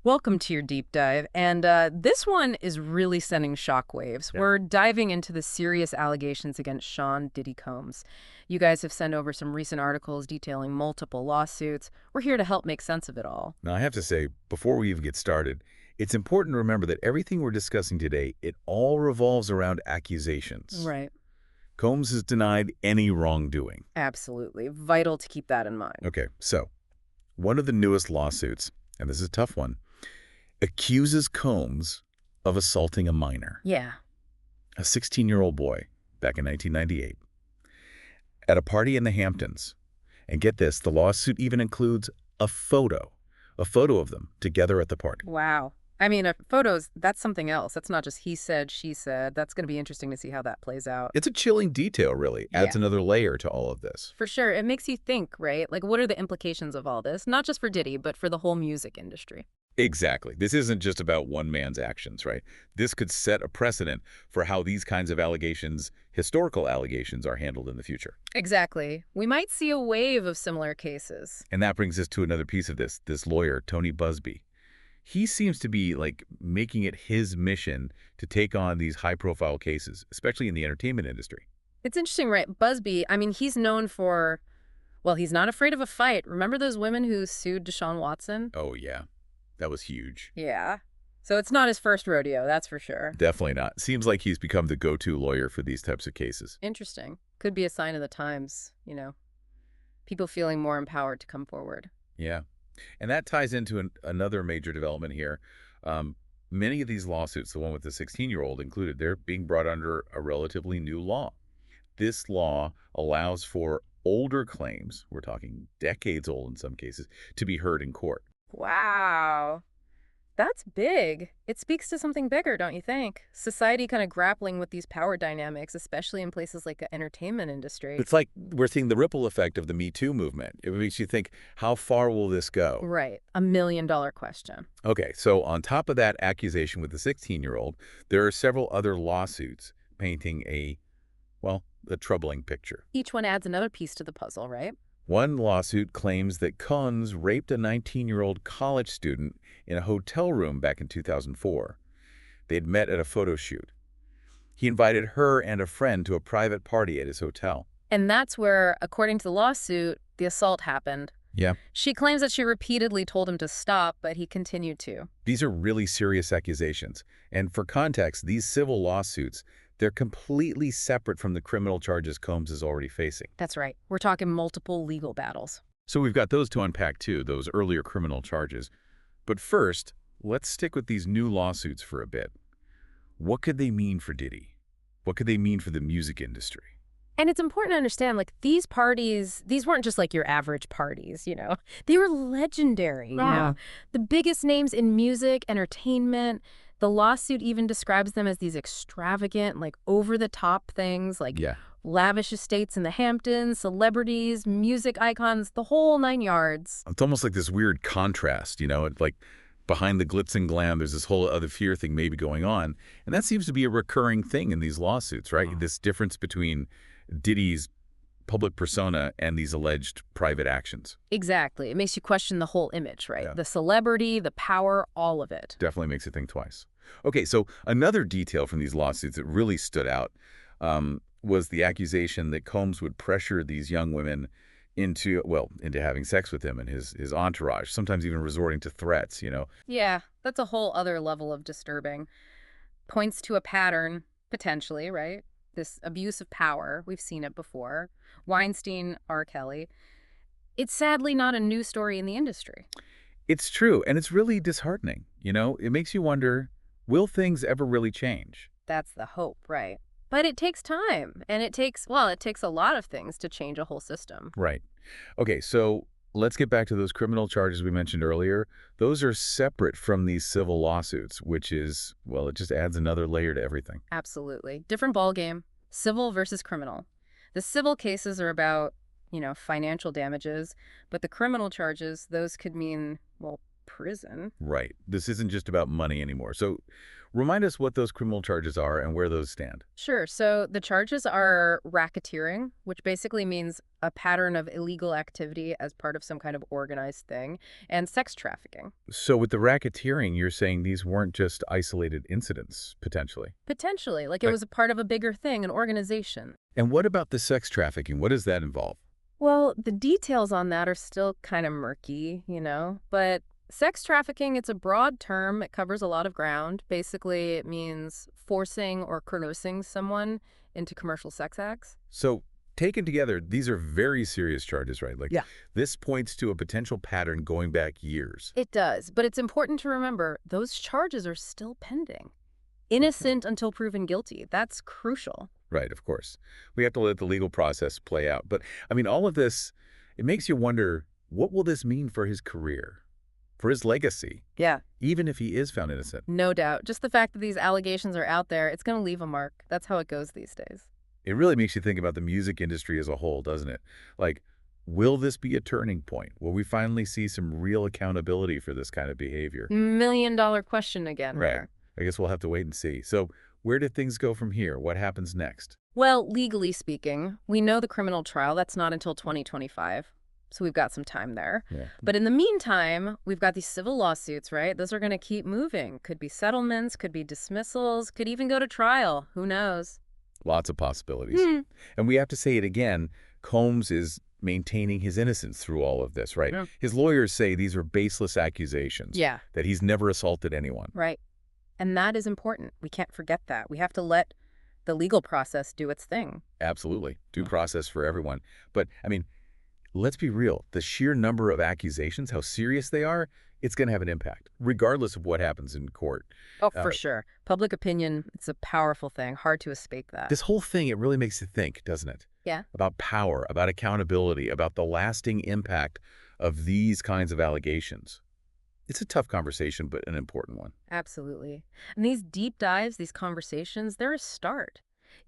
Welcome to your deep dive. And this one is really sending shockwaves. Yeah. We're diving into the serious allegations against Sean Diddy Combs. You guys have sent over some recent articles detailing multiple lawsuits. We're here to help make sense of it all. Now, I have to say, before we even get started, it's important to remember that everything we're discussing today, it all revolves around accusations. Right. Combs has denied any wrongdoing. Absolutely. Vital to keep that in mind. Okay, so one of the newest lawsuits, and this is a tough one, accuses Combs of assaulting a minor, Yeah. a 16-year-old boy, back in 1998, at a party in the Hamptons. And get this, the lawsuit even includes a photo of them together at the party. Wow. I mean, photos, that's something else. That's not just he said, she said. That's going to be interesting to see how that plays out. It's a chilling detail, really. Yeah. Adds another layer to all of this. For sure. It makes you think, right? Like, what are the implications of all this? Not just for Diddy, but for the whole music industry. Exactly. This isn't just about one man's actions, right? This could set a precedent for how these kinds of allegations, historical allegations, are handled in the future. Exactly. We might see a wave of similar cases. And that brings us to another piece of this lawyer, Tony Busby. He seems to be, like, making it his mission to take on these high-profile cases, especially in the entertainment industry. It's interesting, right? Busby, I mean, he's known for, well, he's not afraid of a fight. Remember those women who sued Deshaun Watson? Oh, yeah. That was huge. Yeah. So it's not his first rodeo, that's for sure. Definitely not. Seems like he's become the go-to lawyer for these types of cases. Interesting. Could be a sign of the times, people feeling more empowered to come forward. Yeah. And that ties into another major development here. Many of these lawsuits, the one with the 16-year-old included, they're being brought under a relatively new law. This law allows for older claims, we're talking decades old in some cases, to be heard in court. Wow. That's big. It speaks to something bigger, don't you think? Society kind of grappling with these power dynamics, especially in places like the entertainment industry. It's like we're seeing the ripple effect of the Me Too movement. It makes you think, how far will this go? Right. $1 million question. Okay, so on top of that accusation with the 16-year-old, there are several other lawsuits painting well, a troubling picture. Each one adds another piece to the puzzle, right? One lawsuit claims that Combs raped a 19-year-old college student in a hotel room back in 2004. They'd met at a photo shoot. He invited her and a friend to a private party at his hotel. And that's where, according to the lawsuit, the assault happened. Yeah. She claims that she repeatedly told him to stop, but he continued to. These are really serious accusations. And for context, these civil lawsuits, they're completely separate from the criminal charges Combs is already facing. That's right. We're talking multiple legal battles. So we've got those to unpack too, those earlier criminal charges. But first, let's stick with these new lawsuits for a bit. What could they mean for Diddy? What could they mean for the music industry? And it's important to understand, like, these parties, these weren't just like your average parties, They were legendary, Yeah. The biggest names in music, entertainment. The lawsuit even describes them as these extravagant, like, over-the-top things, like Yeah. lavish estates in the Hamptons, celebrities, music icons, the whole 9 yards. It's almost like this weird contrast, It's like behind the glitz and glam, there's this whole other fear thing maybe going on. And that seems to be a recurring thing in these lawsuits, right? This difference between Diddy's public persona and these alleged private actions. Exactly. It makes you question the whole image, right? Yeah. The celebrity, the power, all of it. Definitely makes you think twice. Okay, so another detail from these lawsuits that really stood out was the accusation that Combs would pressure these young women into having sex with him and his entourage, sometimes even resorting to threats, Yeah, that's a whole other level of disturbing. Points to a pattern, potentially, right? This abuse of power. We've seen it before. Weinstein, R. Kelly. It's sadly not a new story in the industry. It's true, and it's really disheartening, It makes you wonder, will things ever really change? That's the hope, right? But it takes time, and it takes a lot of things to change a whole system. Right. Okay, so let's get back to those criminal charges we mentioned earlier. Those are separate from these civil lawsuits, which is, it just adds another layer to everything. Absolutely. Different ballgame, civil versus criminal. The civil cases are about, financial damages, but the criminal charges, those could mean, prison. Right. This isn't just about money anymore. So remind us what those criminal charges are and where those stand. Sure. So the charges are racketeering, which basically means a pattern of illegal activity as part of some kind of organized thing, and sex trafficking. So with the racketeering, you're saying these weren't just isolated incidents, potentially. Potentially, like it Right. was a part of a bigger thing, an organization. And what about the sex trafficking? What does that involve? Well, the details on that are still kind of murky, but sex trafficking, it's a broad term. It covers a lot of ground. Basically, it means forcing or coercing someone into commercial sex acts. So taken together, these are very serious charges, right? Like Yeah. this points to a potential pattern going back years. It does, but it's important to remember those charges are still pending. Okay. Innocent until proven guilty. That's crucial. Right, of course. We have to let the legal process play out. But I mean, all of this, it makes you wonder, what will this mean for his career, for his legacy, Yeah. even if he is found innocent? No doubt. Just the fact that these allegations are out there, it's going to leave a mark. That's how it goes these days. It really makes you think about the music industry as a whole, doesn't it? Like, will this be a turning point? Will we finally see some real accountability for this kind of behavior? $1 million question again Right. there. I guess we'll have to wait and see. So where do things go from here? What happens next? Well, legally speaking, we know the criminal trial, that's not until 2025. So we've got some time there. Yeah. But in the meantime, we've got these civil lawsuits, right? Those are going to keep moving. Could be settlements, could be dismissals, could even go to trial. Who knows? Lots of possibilities. Hmm. And we have to say it again, Combs is maintaining his innocence through all of this, right? Yeah. His lawyers say these are baseless accusations, Yeah, that he's never assaulted anyone. right. And that is important. We can't forget that. We have to let the legal process do its thing. Absolutely. Due process for everyone. But, I mean, let's be real. The sheer number of accusations, how serious they are, it's going to have an impact, regardless of what happens in court. Oh, Uh, for sure. Public opinion, it's a powerful thing. Hard to escape that. this whole thing, it really makes you think, doesn't it? Yeah. About power, about accountability, about the lasting impact of these kinds of allegations. It's a tough conversation, but an important one. Absolutely. And these deep dives, these conversations, they're a start.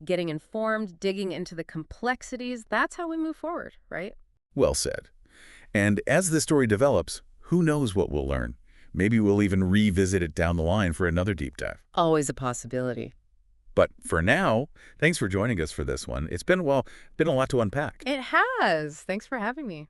Getting informed, digging into the complexities, that's how we move forward, right? Well said. And as this story develops, who knows what we'll learn? Maybe we'll even revisit it down the line for another deep dive. Always a possibility. But for now, thanks for joining us for this one. It's been, well, been a lot to unpack. It has. Thanks for having me.